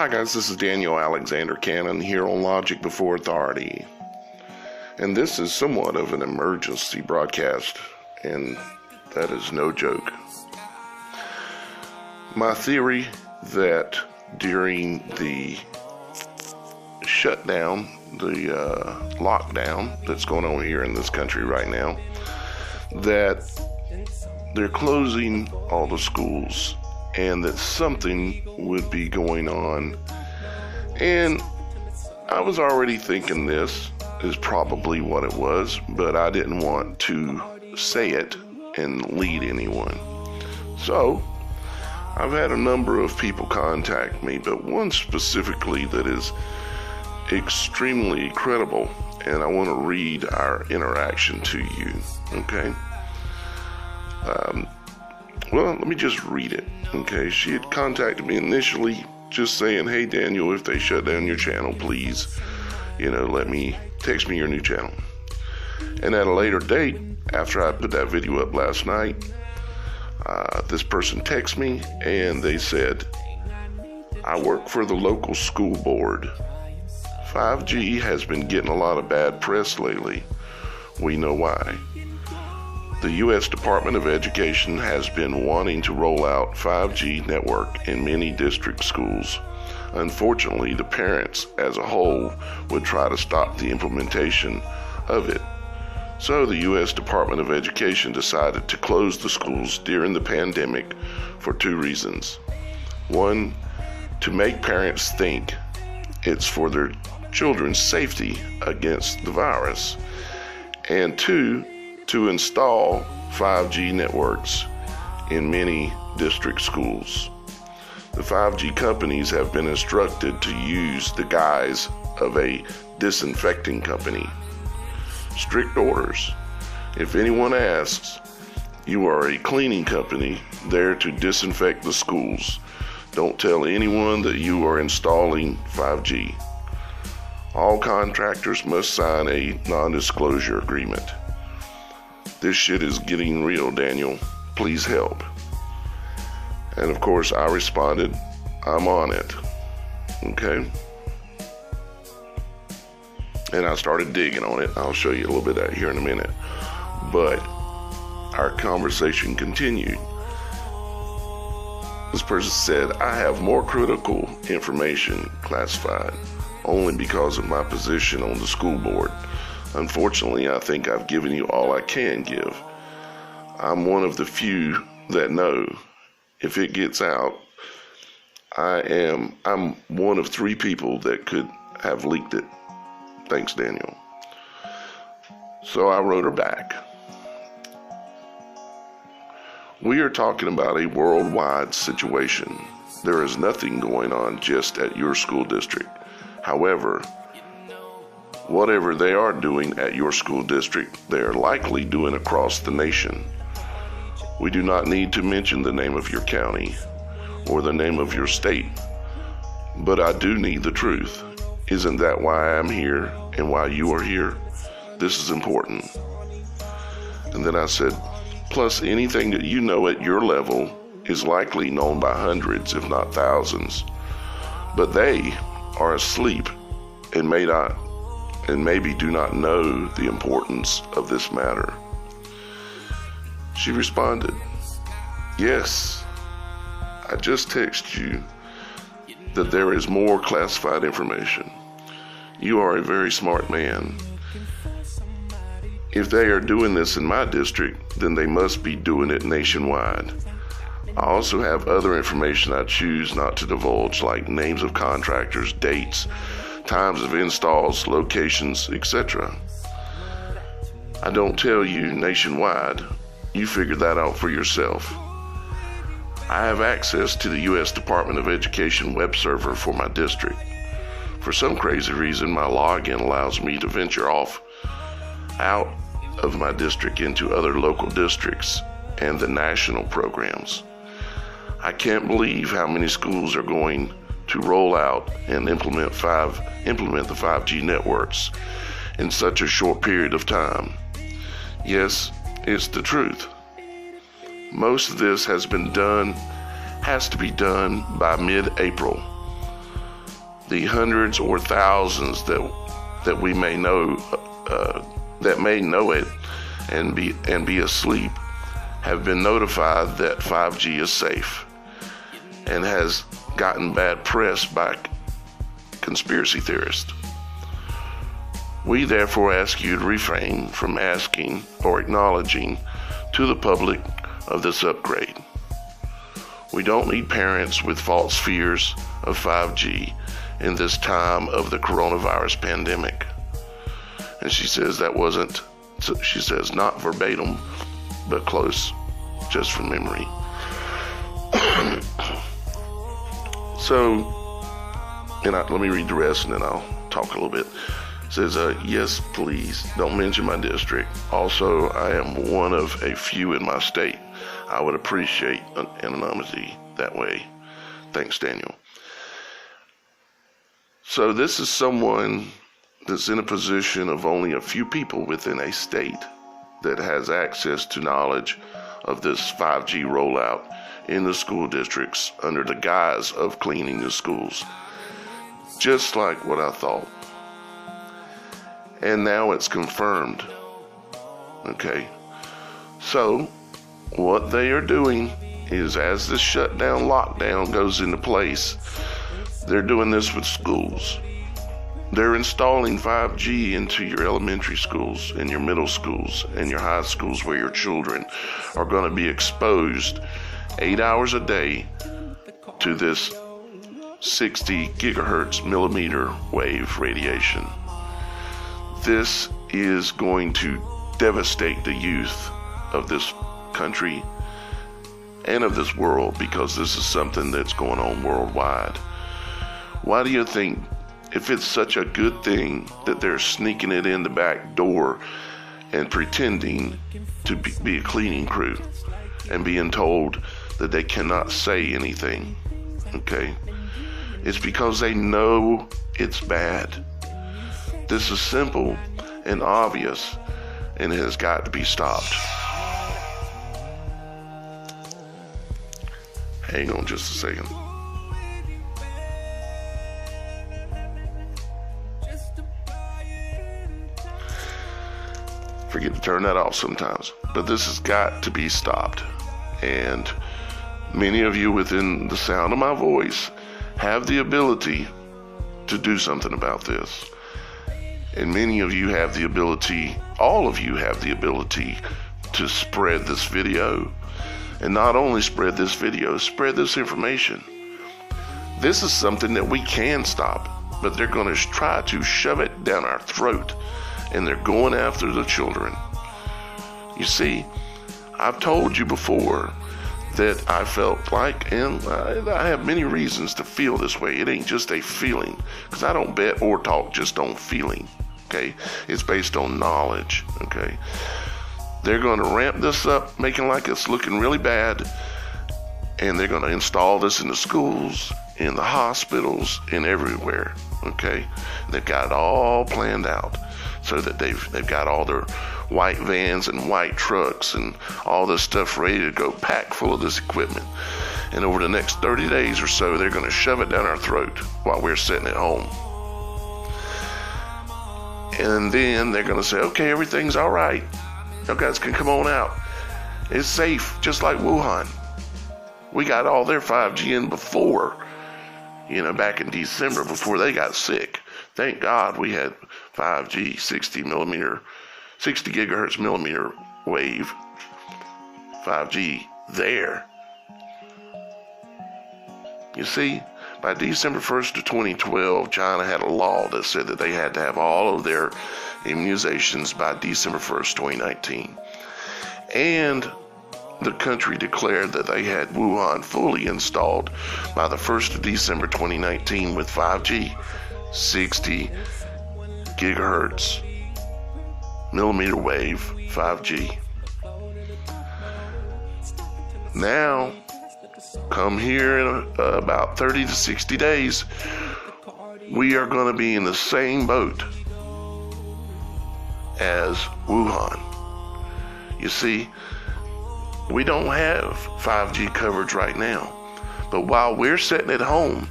Hi guys, this is Daniel Alexander Cannon here on Logic Before Authority. And this is somewhat of an emergency broadcast, and that is no joke. My theory that during the shutdown, the lockdown that's going on here in this country right now, that they're closing all the schools and that something would be going on. And I was already thinking this is probably what it was, but I didn't want to say it and lead anyone. So I've had a number of people contact me, but one specifically that is extremely credible, and I want to read our interaction to you, okay? Well, let me just read it, okay? She had contacted me initially just saying, hey, Daniel, if they shut down your channel, please, text me your new channel. And at a later date, after I put that video up last night, this person texted me and they said, I work for the local school board. 5G has been getting a lot of bad press lately. We know why. The U.S. Department of Education has been wanting to roll out 5G network in many district schools. Unfortunately, the parents as a whole would try to stop the implementation of it. So the U.S. Department of Education decided to close the schools during the pandemic for two reasons. One, to make parents think it's for their children's safety against the virus. And two, to install 5G networks in many district schools. The 5G companies have been instructed to use the guise of a disinfecting company. Strict orders. If anyone asks, you are a cleaning company there to disinfect the schools. Don't tell anyone that you are installing 5G. All contractors must sign a non-disclosure agreement. This shit is getting real, Daniel. Please help. And of course, I responded, I'm on it. Okay? And I started digging on it. I'll show you a little bit of that here in a minute. But our conversation continued. This person said, I have more critical information classified only because of my position on the school board. Unfortunately, I think I've given you all I can give. I'm one of the few that know. If it gets out, I'm one of three people that could have leaked it. Thanks, Daniel. So I wrote her back. We are talking about a worldwide situation. There is nothing going on just at your school district. However, whatever they are doing at your school district, they are likely doing across the nation. We do not need to mention the name of your county or the name of your state, but I do need the truth. Isn't that why I'm here and why you are here? This is important. And then I said, plus anything that you know at your level is likely known by hundreds, if not thousands. But they are asleep and maybe do not know the importance of this matter. She responded, yes, I just texted you that there is more classified information. You are a very smart man. If they are doing this in my district, then they must be doing it nationwide. I also have other information I choose not to divulge, like names of contractors, dates, times of installs, locations, etc. I don't tell you nationwide. You figure that out for yourself. I have access to the U.S. Department of Education web server for my district. For some crazy reason, my login allows me to venture out of my district into other local districts and the national programs. I can't believe how many schools are going to roll out and implement the 5G networks in such a short period of time. Yes, it's the truth. Most of this has to be done by mid-April. the hundreds or thousands that we may know, that may know it and be asleep, have been notified that 5G is safe and has gotten bad press by conspiracy theorists. We therefore ask you to refrain from asking or acknowledging to the public of this upgrade. We don't need parents with false fears of 5G in this time of the coronavirus pandemic. And she says she says not verbatim, but close, just from memory. Let me read the rest and then I'll talk a little bit. It says, yes, please, don't mention my district. Also, I am one of a few in my state. I would appreciate anonymity that way. Thanks, Daniel. So this is someone that's in a position of only a few people within a state that has access to knowledge of this 5G rollout in the school districts under the guise of cleaning the schools. Just like what I thought. And now it's confirmed. Okay. So, what they are doing is, as this shutdown, lockdown goes into place, they're doing this with schools. They're installing 5G into your elementary schools and your middle schools and your high schools where your children are going to be exposed 8 hours a day to this 60 gigahertz millimeter wave radiation. This is going to devastate the youth of this country and of this world, because this is something that's going on worldwide. Why do you think, if it's such a good thing, that they're sneaking it in the back door and pretending to be a cleaning crew and being told that they cannot say anything? Okay? It's because they know it's bad. This is simple and obvious, and it has got to be stopped. Hang on just a second. Forget to turn that off sometimes. But this has got to be stopped. And many of you within the sound of my voice have the ability to do something about this. And many of you have the ability, all of you have the ability to spread this video. And not only spread this video, spread this information. This is something that we can stop, but they're going to try to shove it down our throat, and they're going after the children. You see, I've told you before that I felt like, and I have many reasons to feel this way. It ain't just a feeling, because I don't bet or talk just on feeling, okay? It's based on knowledge, okay? They're going to ramp this up, making like it's looking really bad, and they're going to install this in the schools, in the hospitals, and everywhere, okay? They've got it all planned out so that they've got all their white vans and white trucks and all this stuff ready to go, packed full of this equipment. And over the next 30 days or so, they're going to shove it down our throat while we're sitting at home. And then they're going to say, okay, everything's all right. You guys can come on out. It's safe, just like Wuhan. We got all their 5G in before, back in December, before they got sick. Thank God we had 5G, 60 gigahertz millimeter wave 5G there. You see, by December 1st of 2012, China had a law that said that they had to have all of their immunizations by December 1st, 2019. And the country declared that they had Wuhan fully installed by the 1st of December 2019 with 5G, 60 gigahertz millimeter wave 5G. Now, come here in about 30 to 60 days, we are going to be in the same boat as Wuhan. You see, we don't have 5G coverage right now. But while we're sitting at home,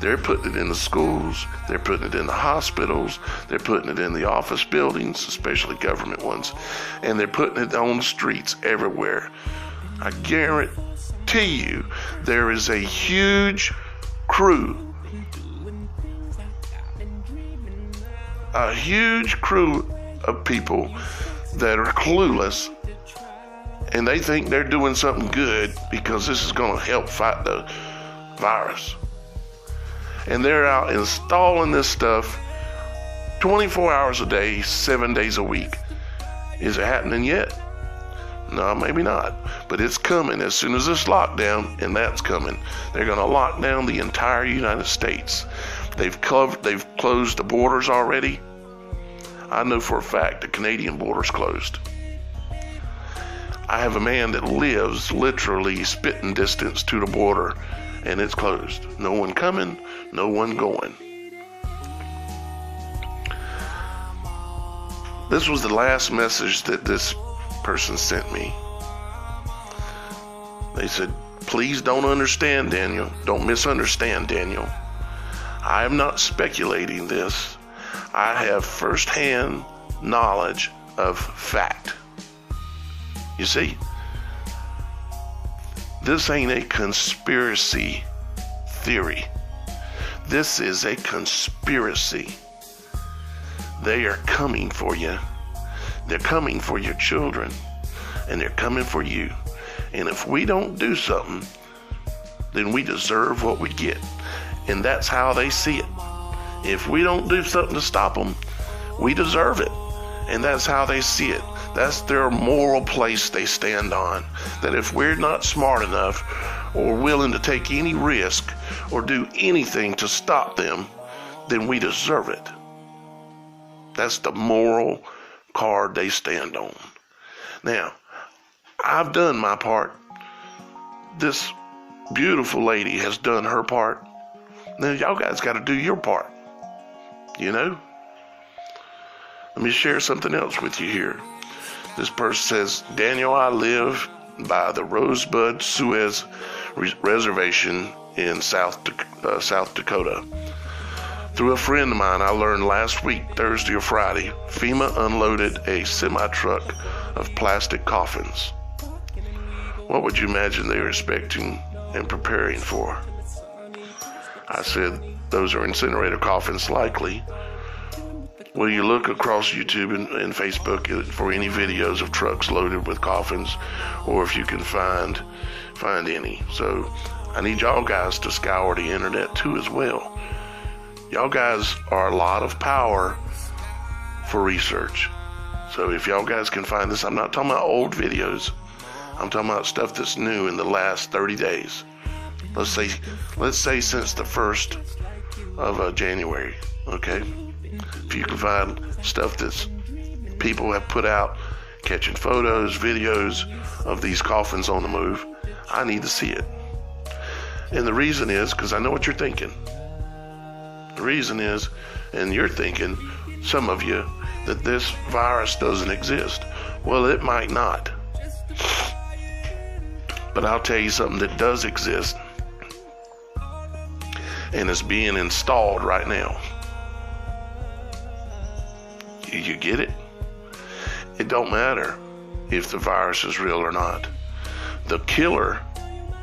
They're putting it in the schools. They're putting it in the hospitals. They're putting it in the office buildings, especially government ones. And they're putting it on the streets everywhere. I guarantee you there is a huge crew of people that are clueless, and they think they're doing something good because this is going to help fight the virus. And they're out installing this stuff 24 hours a day, 7 days a week. Is it happening yet? No, maybe not. But it's coming as soon as this lockdown, and that's coming. They're going to lock down the entire United States. They've closed the borders already. I know for a fact the Canadian border's closed. I have a man that lives literally spitting distance to the border, and it's closed. No one coming, no one going. This was the last message that this person sent me. They said, please don't understand, Daniel. Don't misunderstand, Daniel. I am not speculating this. I have firsthand knowledge of fact. You see, this ain't a conspiracy theory. This is a conspiracy. They are coming for you. They're coming for your children, and they're coming for you. And if we don't do something, then we deserve what we get. And that's how they see it. If we don't do something to stop them, we deserve it. And that's how they see it. That's their moral place they stand on. That if we're not smart enough or willing to take any risk or do anything to stop them, then we deserve it. That's the moral card they stand on. Now, I've done my part. This beautiful lady has done her part. Now, y'all guys got to do your part. You know? Let me share something else with you here. This person says, Daniel, I live by the Rosebud Suez Reservation in South Dakota. Through a friend of mine, I learned last week, Thursday or Friday, FEMA unloaded a semi-truck of plastic coffins. What would you imagine they were expecting and preparing for? I said, those are incinerator coffins likely. Well, you look across YouTube and Facebook for any videos of trucks loaded with coffins, or if you can find any. So I need y'all guys to scour the internet too as well. Y'all guys are a lot of power for research. So if y'all guys can find this, I'm not talking about old videos. I'm talking about stuff that's new in the last 30 days. Let's say since the 1st of January, okay? If you can find stuff that people have put out, catching photos, videos of these coffins on the move, I need to see it. And the reason is, because I know what you're thinking. The reason is, and you're thinking, some of you, that this virus doesn't exist. Well, it might not. But I'll tell you something that does exist. And it's being installed right now. You get it? It don't matter if the virus is real or not. The killer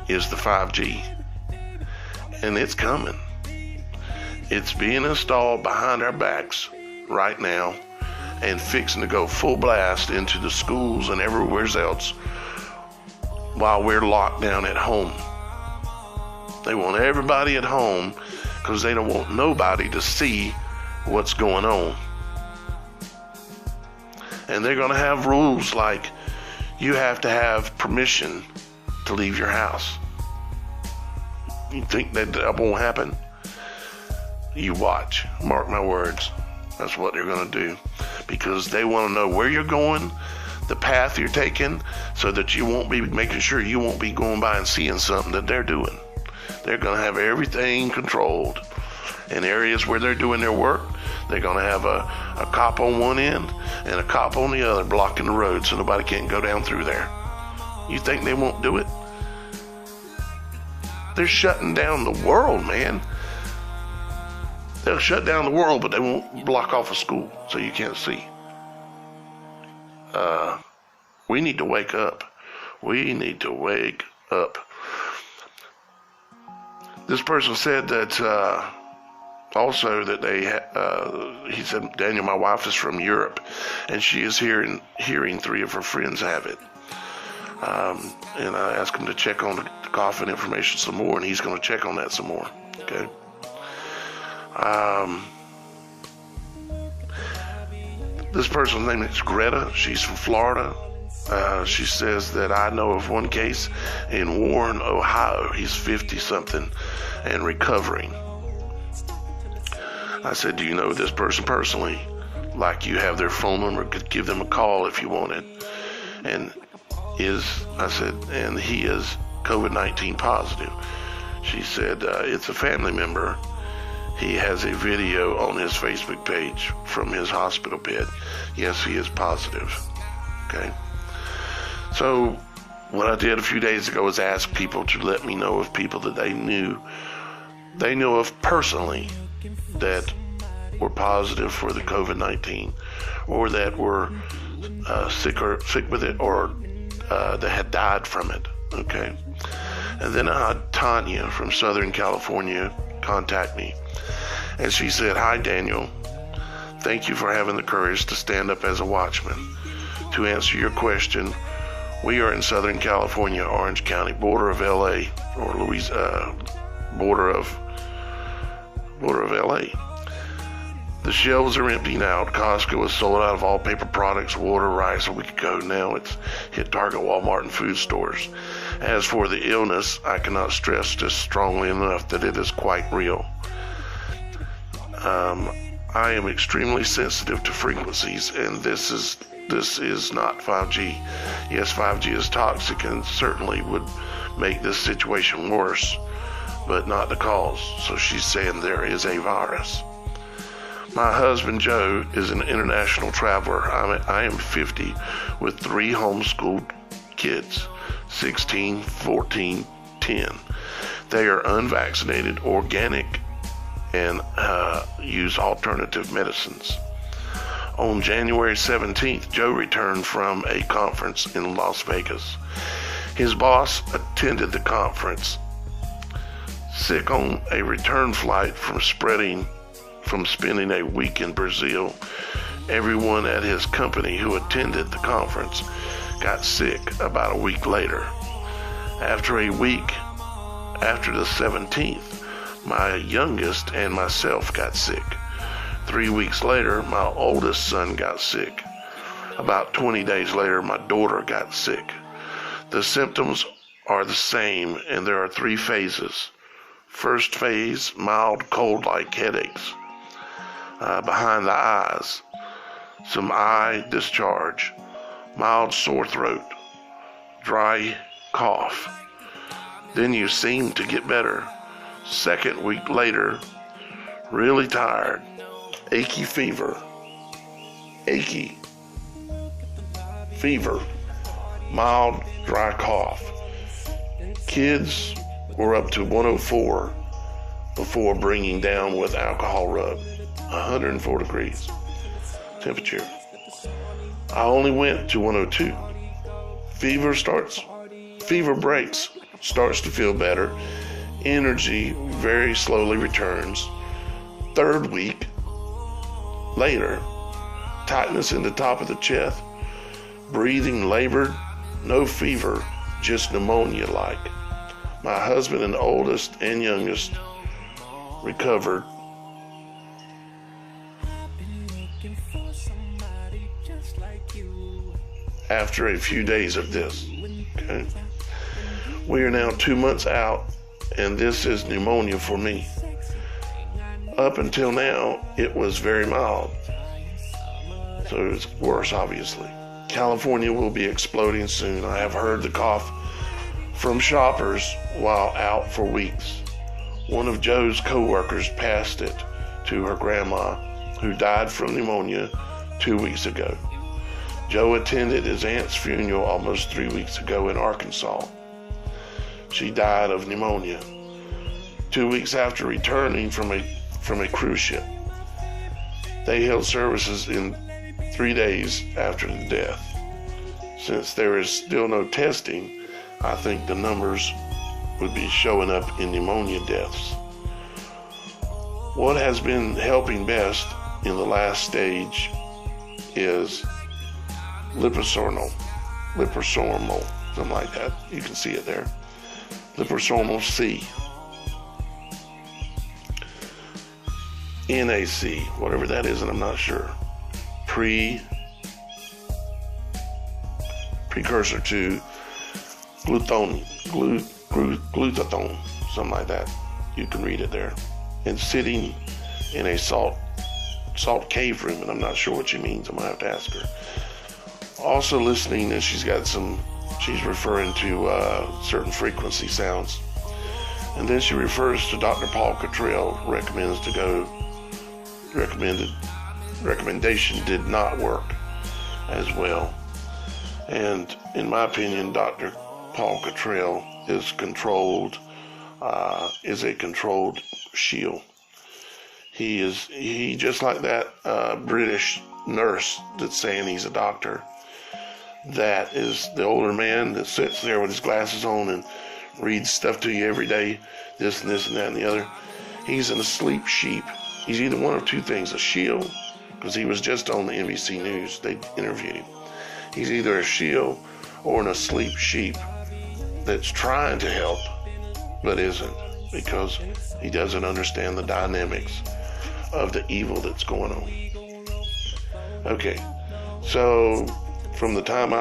is the 5G. And it's coming. It's being installed behind our backs right now and fixing to go full blast into the schools and everywhere else while we're locked down at home. They want everybody at home because they don't want nobody to see what's going on. And they're going to have rules like you have to have permission to leave your house. You think that won't happen? You watch. Mark my words. That's what they're going to do. Because they want to know where you're going, the path you're taking, so that you won't be making sure you won't be going by and seeing something that they're doing. They're going to have everything controlled. In areas where they're doing their work, they're going to have a cop on one end and a cop on the other blocking the road so nobody can't go down through there. You think they won't do it? They're shutting down the world, man. They'll shut down the world, but they won't block off a school so you can't see. We need to wake up. We need to wake up. This person said that also that he said, Daniel, my wife is from Europe, and she is hearing 3 of her friends have it. And I asked him to check on the coffin information some more, and he's going to check on that some more. Okay. This person's name is Greta. She's from Florida. She says that I know of one case in Warren, Ohio. He's 50-something and recovering. I said, do you know this person personally? Like you have their phone number, could give them a call if you wanted. And he is COVID-19 positive. She said, it's a family member. He has a video on his Facebook page from his hospital bed. Yes, he is positive. Okay. So what I did a few days ago was ask people to let me know of people that they knew of personally that were positive for the COVID-19, or that were sick with it, or that had died from it. Okay. And then I had Tanya from Southern California contact me, and she said, "Hi Daniel, thank you for having the courage to stand up as a watchman. To answer your question, we are in Southern California, Orange County, border of LA, or border of LA. The shelves are emptying out. Costco is sold out of all paper products, water, rice a week ago. Now it's hit Target, Walmart, and food stores. As for the illness, I cannot stress this strongly enough that it is quite real. I am extremely sensitive to frequencies, and this is not 5G. Yes, 5G is toxic and certainly would make this situation worse, but not the cause. So she's saying there is a virus. My husband Joe is an international traveler. I am 50 with 3 homeschooled kids, 16, 14, 10. They are unvaccinated, organic, and use alternative medicines. On January 17th, Joe returned from a conference in Las Vegas. His boss attended the conference, sick on a return flight from spending a week in Brazil. Everyone at his company who attended the conference got sick about a week later. After the 17th, my youngest and myself got sick. 3 weeks later, my oldest son got sick. About 20 days later, my daughter got sick. The symptoms are the same, and there are 3 phases. First phase, mild cold-like headaches behind the eyes, some eye discharge, mild sore throat, dry cough. Then you seem to get better. Second week later, really tired, achy fever, mild dry cough. Kids were up to 104 before bringing down with alcohol rub. 104 degrees temperature. I only went to 102. Fever breaks, starts to feel better. Energy very slowly returns. 3rd week later, tightness in the top of the chest, breathing labored, no fever, just pneumonia-like. My husband and oldest and youngest recovered. After a few days of this. Okay. We are now 2 months out, and this is pneumonia for me. Up until now, it was very mild. So it's worse, obviously. California will be exploding soon. I have heard the cough from shoppers while out for weeks. One of Joe's co-workers passed it to her grandma, who died from pneumonia 2 weeks ago. Joe attended his aunt's funeral almost 3 weeks ago in Arkansas. She died of pneumonia. 2 weeks after returning from a from a cruise ship. They held services in 3 days after the death. Since there is still no testing, I think the numbers would be showing up in pneumonia deaths. What has been helping best in the last stage is liposomal, something like that. You can see it there. Liposomal C. NAC, whatever that is, and I'm not sure. Precursor to glutathione, something like that. You can read it there. And sitting in a salt cave room, and I'm not sure what she means. I'm gonna have to ask her. Also listening, and she's referring to certain frequency sounds. And then she refers to Dr. Paul Cottrell, recommendation did not work as well. And in my opinion, Dr. Paul Cottrell is a controlled shield. He just like that British nurse that's saying he's a doctor. That is the older man that sits there with his glasses on and reads stuff to you every day, this and this and that and the other. He's in a sleep sheep. He's either one of two things, a shield, because he was just on the NBC News, they interviewed him. He's either a shield or an asleep sheep that's trying to help, but isn't, because he doesn't understand the dynamics of the evil that's going on. Okay, so from the time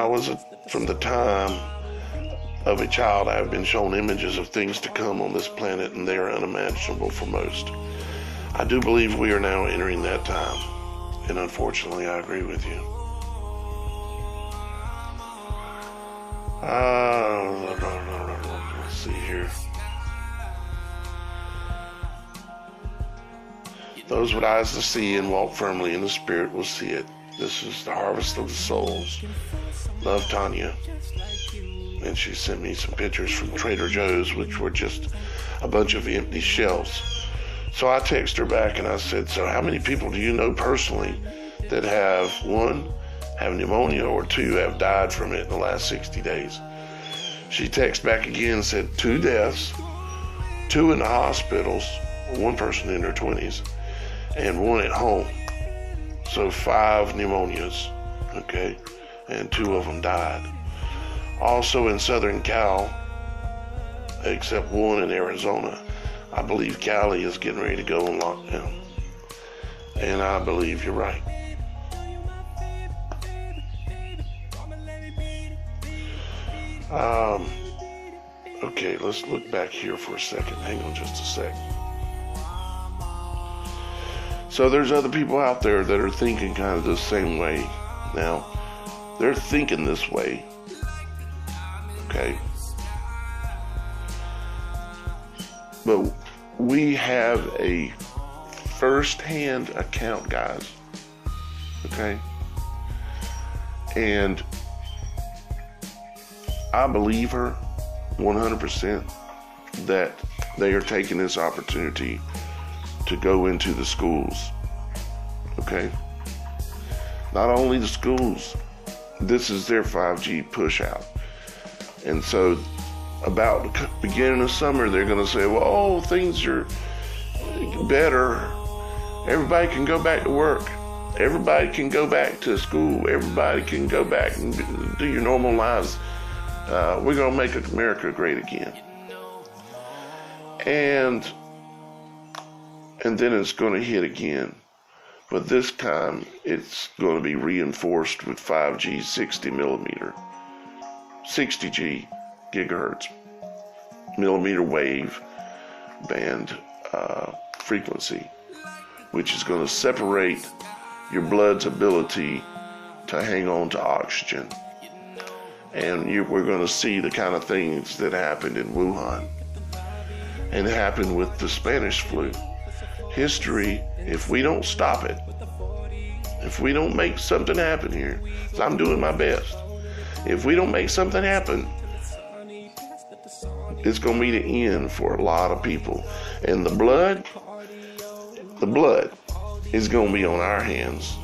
of a child, I have been shown images of things to come on this planet, and they are unimaginable for most. I do believe we are now entering that time, and unfortunately, I agree with you. Let's see here. Those with eyes to see and walk firmly in the Spirit will see it. This is the harvest of the souls. Love, Tanya. And she sent me some pictures from Trader Joe's, which were just a bunch of empty shelves. So I texted her back and I said, so how many people do you know personally that have, one, have pneumonia, or two, have died from it in the last 60 days? She texted back again and said 2 deaths, 2 in the hospitals, 1 person in her 20s, and 1 at home. So 5 pneumonias, okay, and 2 of them died. Also in Southern Cal, except 1 in Arizona. I believe Cali is getting ready to go on lockdown. And I believe you're right. Okay, let's look back here for a second. Hang on just a sec. So there's other people out there that are thinking kind of the same way. Now, they're thinking this way. Okay. But we have a first-hand account, guys. Okay? And I believe her 100% that they are taking this opportunity to go into the schools. Okay? Not only the schools. This is their 5G push out. And so about the beginning of summer, they're going to say, well, things are better. Everybody can go back to work. Everybody can go back to school. Everybody can go back and do your normal lives. We're going to make America great again. And then it's going to hit again. But this time, it's going to be reinforced with 5G 60 gigahertz millimeter wave band frequency, which is going to separate your blood's ability to hang on to oxygen. And we're going to see the kind of things that happened in Wuhan and happened with the Spanish flu. History, if we don't stop it, if we don't make something happen here, so I'm doing my best. If we don't make something happen, It's going to be the end for a lot of people. And the blood is going to be on our hands.